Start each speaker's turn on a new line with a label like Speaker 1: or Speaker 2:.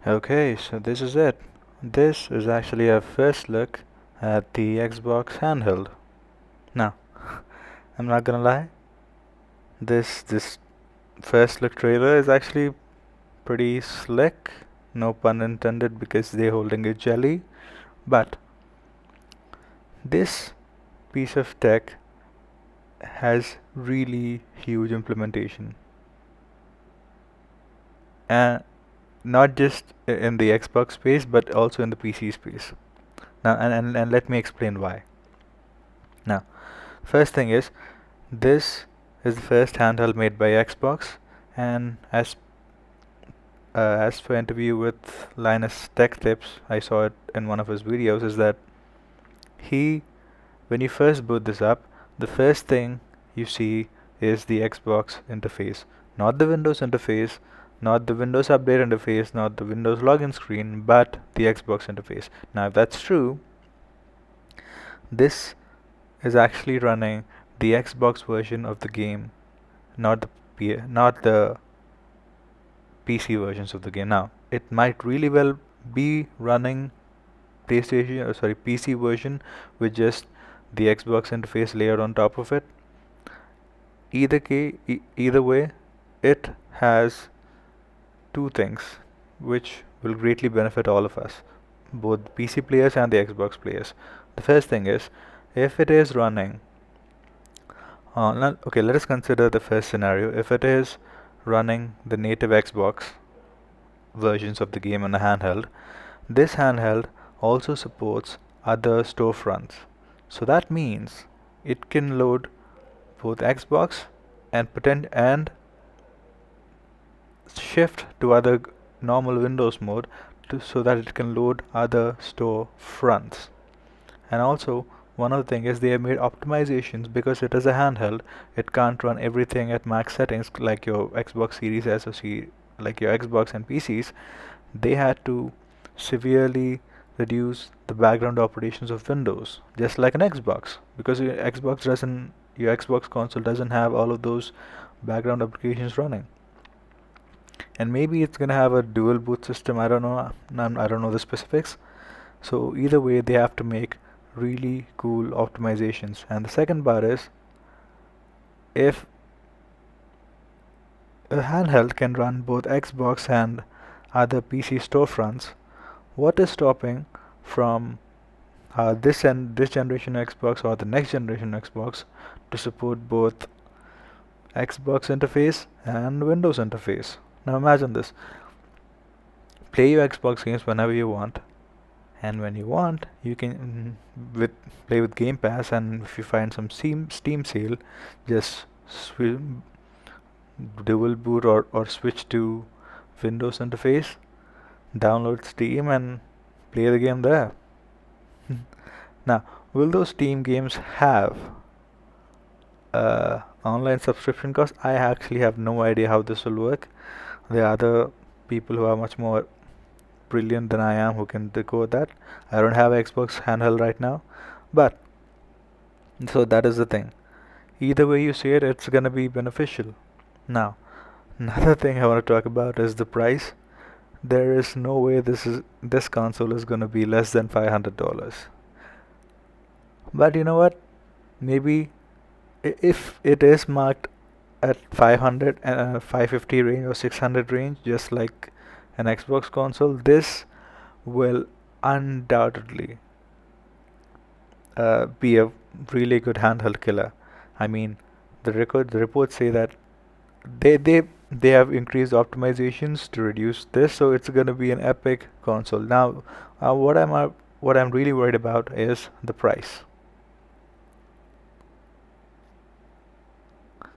Speaker 1: Okay, so this is it. This is actually a first look at the Xbox handheld. Now, I'm not gonna lie, this first look trailer is actually pretty slick, no pun intended because they're holding a jelly, but this piece of tech has really huge implementation. And not just in the Xbox space, but also in the PC space. Now, and let me explain why. Now, first thing is, this is the first handheld made by Xbox, and as for interview with Linus Tech Tips, I saw it in one of his videos, is that he, when you first boot this up, the first thing you see is the Xbox interface, not the Windows interface, not the Windows Update interface, not the Windows login screen, but the Xbox interface. Now, if that's true, this is actually running the Xbox version of the game, not not the PC versions of the game. Now, it might really well be running PC version with just the Xbox interface layered on top of it. Either way, it has two things which will greatly benefit all of us, both PC players and the Xbox players. The first thing is, if it is running okay, let us consider the first scenario. If it is running the native Xbox versions of the game on a handheld, this handheld also supports other storefronts. So that means it can load both Xbox and shift to other normal Windows mode so that it can load other storefronts. And also, one other thing is they have made optimizations because it is a handheld. It can't run everything at max settings like your Xbox Series S or like your Xbox and PCs. They had to severely reduce the background operations of Windows, just like an Xbox, because your Xbox console doesn't have all of those background applications running. And maybe it's gonna have a dual boot system. I don't know. I don't know the specifics. So either way, they have to make really cool optimizations. And the second part is, if a handheld can run both Xbox and other PC storefronts, what is stopping from this generation Xbox or the next generation Xbox to support both Xbox interface and Windows interface? Now imagine this. Play your Xbox games whenever you want, and when you want, you can play with Game Pass, and if you find some Steam sale, just dual boot or switch to Windows interface, download Steam and play the game there. Now, will those Steam games have online subscription cost? I actually have no idea how this will work. There are other people who are much more brilliant than I am who can decode that. I don't have Xbox handheld right now, but so that is the thing. Either way you see it, it's gonna be beneficial. Now, another thing I want to talk about is the price. There is no way this console is gonna be less than $500. But you know what? Maybe if it is marked at 500 and 550 range or 600 range, just like an Xbox console, this will undoubtedly be a really good handheld killer. I mean, the reports say that they they they have increased optimizations to reduce this, so it's going to be an epic console. Now, what I'm really worried about is the price.